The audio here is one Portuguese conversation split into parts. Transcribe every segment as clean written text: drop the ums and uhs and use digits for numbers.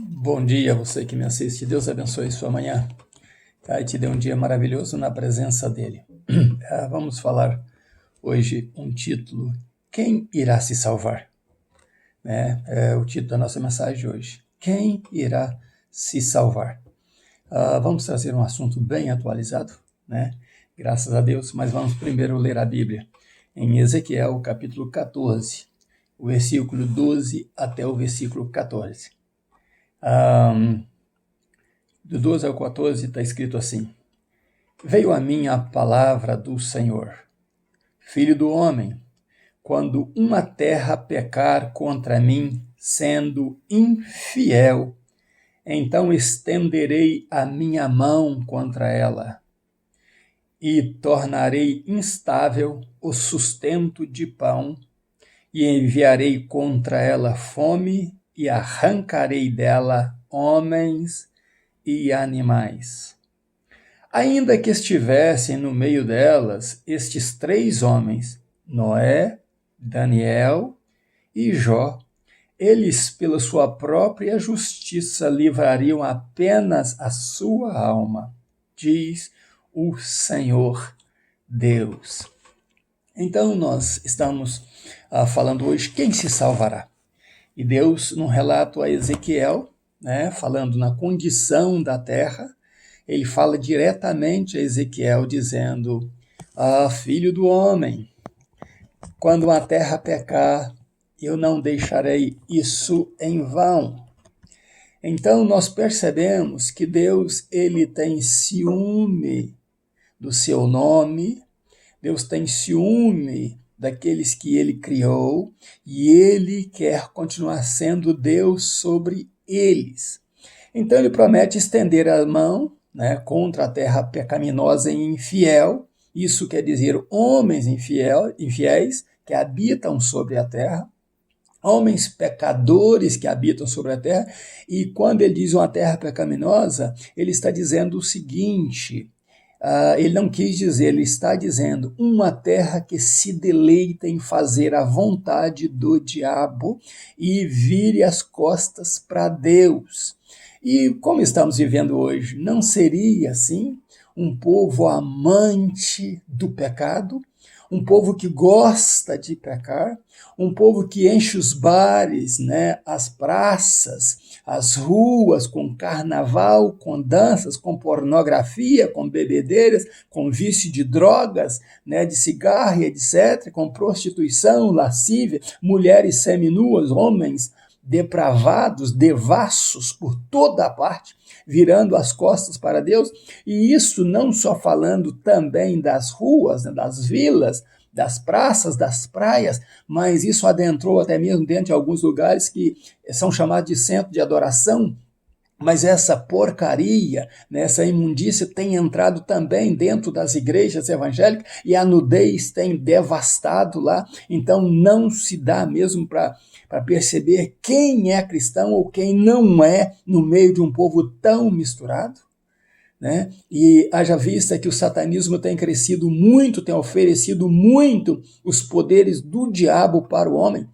Bom dia, você que me assiste. Deus abençoe sua manhã. E te dê um dia maravilhoso na presença dele. Vamos falar hoje um título: Quem irá se salvar? É o título da nossa mensagem de hoje. Quem irá se salvar? Vamos trazer um assunto bem atualizado, né? Graças a Deus, mas vamos primeiro ler a Bíblia. Em Ezequiel, capítulo 14, o versículo 12 até o versículo 14. Do 12 ao 14 está escrito assim: Veio a mim a palavra do Senhor. Filho do homem, quando uma terra pecar contra mim, sendo infiel, então estenderei a minha mão contra ela e tornarei instável o sustento de pão e enviarei contra ela fome e arrancarei dela homens e animais. Ainda que estivessem no meio delas estes 3 homens, Noé, Daniel e Jó, eles, pela sua própria justiça, livrariam apenas a sua alma, diz o Senhor Deus. Então, nós estamos falando hoje quem se salvará. E Deus, num relato a Ezequiel, falando na condição da terra, ele fala diretamente a Ezequiel, dizendo: filho do homem, quando a terra pecar, eu não deixarei isso em vão. Então nós percebemos que Deus, ele tem ciúme do seu nome, Deus tem ciúme daqueles que ele criou, e ele quer continuar sendo Deus sobre eles. Então ele promete estender a mão contra a terra pecaminosa e infiel, isso quer dizer homens infiéis que habitam sobre a terra, homens pecadores que habitam sobre a terra, e quando ele diz uma terra pecaminosa, ele está dizendo o seguinte: ele não quis dizer, ele está dizendo uma terra que se deleita em fazer a vontade do diabo e vire as costas para Deus. E como estamos vivendo hoje, não seria assim um povo amante do pecado, um povo que gosta de pecar, um povo que enche os bares, as praças, as ruas com carnaval, com danças, com pornografia, com bebedeiras, com vício de drogas, de cigarro, etc., com prostituição, lascívia, mulheres seminuas, homens depravados, devassos por toda a parte, virando as costas para Deus, e isso não só falando também das ruas, das vilas, das praças, das praias, mas isso adentrou até mesmo dentro de alguns lugares que são chamados de centro de adoração. Mas essa porcaria, essa imundícia tem entrado também dentro das igrejas evangélicas e a nudez tem devastado lá. Então não se dá mesmo para perceber quem é cristão ou quem não é no meio de um povo tão misturado. E haja vista que o satanismo tem crescido muito, tem oferecido muito os poderes do diabo para o homem.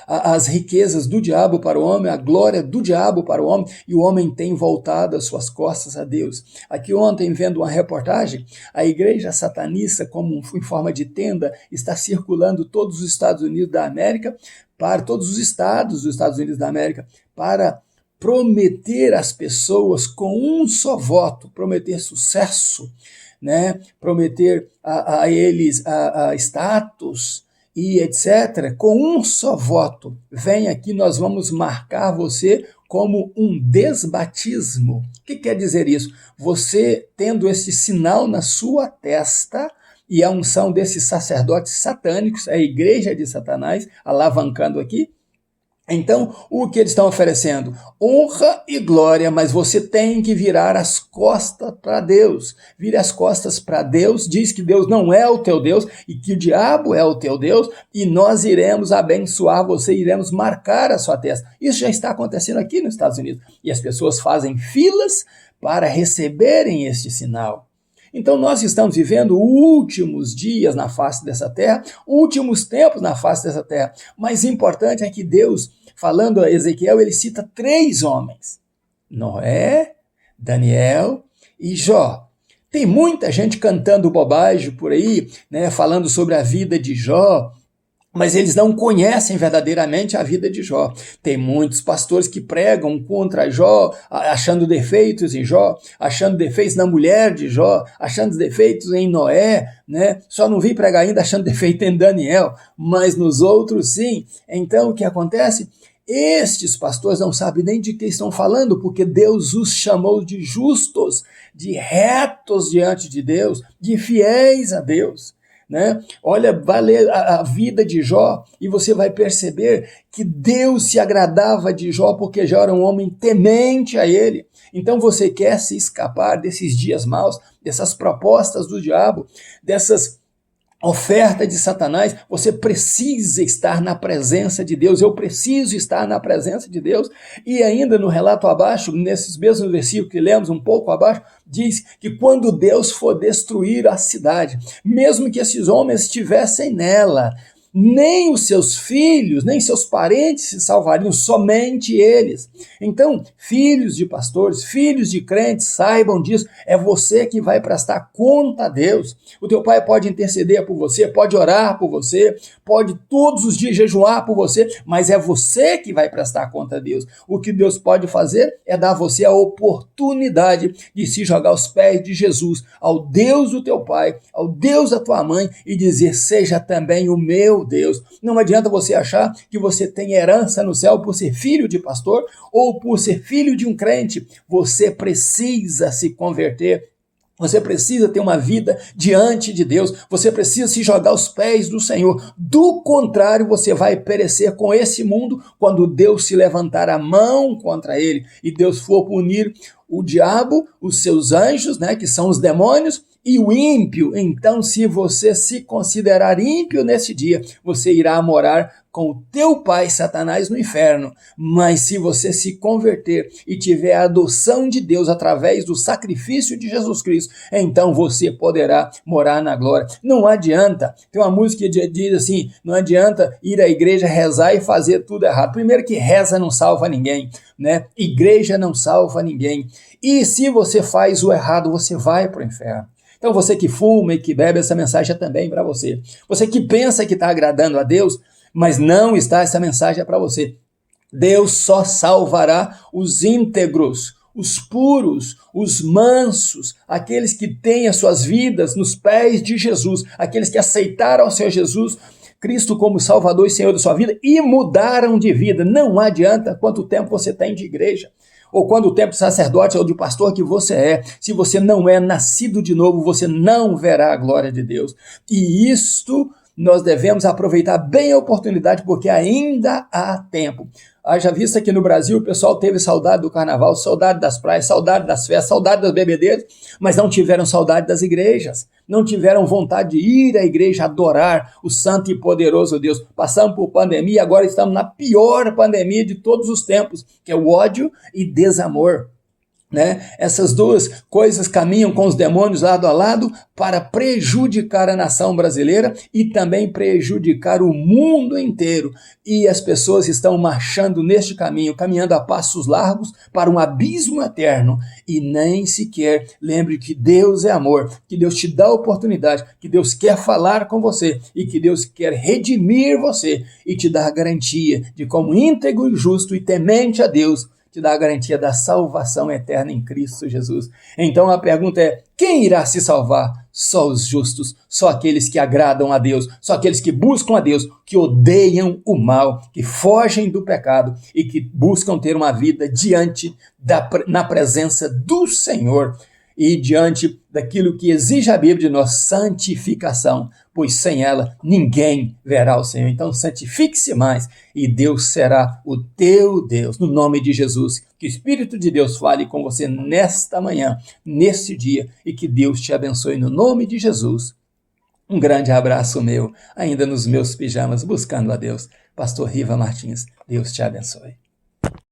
As riquezas do diabo para o homem, a glória do diabo para o homem, e o homem tem voltado as suas costas a Deus. Aqui ontem, vendo uma reportagem, a igreja satanista, como em forma de tenda, está circulando todos os Estados Unidos da América, para todos os estados dos Estados Unidos da América, para prometer às pessoas com um só voto, prometer sucesso, prometer a eles status, e etc., com um só voto. Vem aqui, nós vamos marcar você como um desbatismo. O que quer dizer isso? Você tendo esse sinal na sua testa, e a unção desses sacerdotes satânicos, a igreja de Satanás, alavancando aqui. Então, o que eles estão oferecendo? Honra e glória, mas você tem que virar as costas para Deus. Vire as costas para Deus, diz que Deus não é o teu Deus e que o diabo é o teu Deus, e nós iremos abençoar você, iremos marcar a sua testa. Isso já está acontecendo aqui nos Estados Unidos. E as pessoas fazem filas para receberem este sinal. Então nós estamos vivendo últimos dias na face dessa terra, últimos tempos na face dessa terra. Mas importante é que Deus, falando a Ezequiel, ele cita 3 homens: Noé, Daniel e Jó. Tem muita gente cantando bobagem por aí, né, falando sobre a vida de Jó, mas eles não conhecem verdadeiramente a vida de Jó. Tem muitos pastores que pregam contra Jó, achando defeitos em Jó, achando defeitos na mulher de Jó, achando defeitos em Noé, né? Só não vi pregar ainda achando defeito em Daniel, mas nos outros sim. Então o que acontece? Estes pastores não sabem nem de que estão falando, porque Deus os chamou de justos, de retos diante de Deus, de fiéis a Deus. Né? Olha, vai ler a vida de Jó e você vai perceber que Deus se agradava de Jó porque Jó era um homem temente a ele. Então você quer se escapar desses dias maus, dessas propostas do diabo, dessas ofertas de Satanás, você precisa estar na presença de Deus. Eu preciso estar na presença de Deus. E ainda no relato abaixo, nesses mesmos versículos que lemos um pouco abaixo, diz que quando Deus for destruir a cidade, mesmo que esses homens estivessem nela, nem os seus filhos, nem seus parentes se salvariam, somente eles. Então, filhos de pastores, filhos de crentes, saibam disso, é você que vai prestar conta a Deus. O teu pai pode interceder por você, pode orar por você, pode todos os dias jejuar por você, mas é você que vai prestar conta a Deus. O que Deus pode fazer é dar a você a oportunidade de se jogar aos pés de Jesus, ao Deus do teu pai, ao Deus da tua mãe, e dizer: seja também o meu Deus. Não adianta você achar que você tem herança no céu por ser filho de pastor ou por ser filho de um crente. Você precisa se converter. Você precisa ter uma vida diante de Deus. Você precisa se jogar aos pés do Senhor. Do contrário, você vai perecer com esse mundo quando Deus se levantar a mão contra ele e Deus for punir o diabo, os seus anjos, né, que são os demônios, e o ímpio. Então, se você se considerar ímpio nesse dia, você irá morar com o teu pai Satanás no inferno. Mas se você se converter e tiver a adoção de Deus através do sacrifício de Jesus Cristo, então você poderá morar na glória. Não adianta, tem uma música que diz assim: não adianta ir à igreja, rezar e fazer tudo errado. Primeiro que reza não salva ninguém, né? Igreja não salva ninguém. E se você faz o errado, você vai para o inferno. Então você que fuma e que bebe, essa mensagem é também para você. Você que pensa que está agradando a Deus, mas não está, essa mensagem é para você. Deus só salvará os íntegros, os puros, os mansos, aqueles que têm as suas vidas nos pés de Jesus, aqueles que aceitaram ao Senhor Jesus Cristo como Salvador e Senhor da sua vida e mudaram de vida. Não adianta quanto tempo você tem de igreja, ou quanto tempo de sacerdote ou de pastor que você é. Se você não é nascido de novo, você não verá a glória de Deus. E isto nós devemos aproveitar bem a oportunidade, porque ainda há tempo. Haja vista que no Brasil o pessoal teve saudade do carnaval, saudade das praias, saudade das festas, saudade das bebedeiras, mas não tiveram saudade das igrejas, não tiveram vontade de ir à igreja adorar o santo e poderoso Deus. Passamos por pandemia, agora estamos na pior pandemia de todos os tempos, que é o ódio e desamor. Né? Essas duas coisas caminham com os demônios lado a lado para prejudicar a nação brasileira e também prejudicar o mundo inteiro. E as pessoas estão marchando neste caminho, caminhando a passos largos para um abismo eterno. E nem sequer lembre que Deus é amor, que Deus te dá oportunidade, que Deus quer falar com você e que Deus quer redimir você e te dar a garantia de, como íntegro e justo e temente a Deus, te dá a garantia da salvação eterna em Cristo Jesus. Então a pergunta é: quem irá se salvar? Só os justos, só aqueles que agradam a Deus, só aqueles que buscam a Deus, que odeiam o mal, que fogem do pecado e que buscam ter uma vida na presença do Senhor e diante daquilo que exige a Bíblia de nós, santificação, pois sem ela ninguém verá o Senhor. Então santifique-se mais e Deus será o teu Deus. No nome de Jesus, que o Espírito de Deus fale com você nesta manhã, neste dia, e que Deus te abençoe no nome de Jesus. Um grande abraço meu, ainda nos meus pijamas, buscando a Deus. Pastor Riva Martins, Deus te abençoe.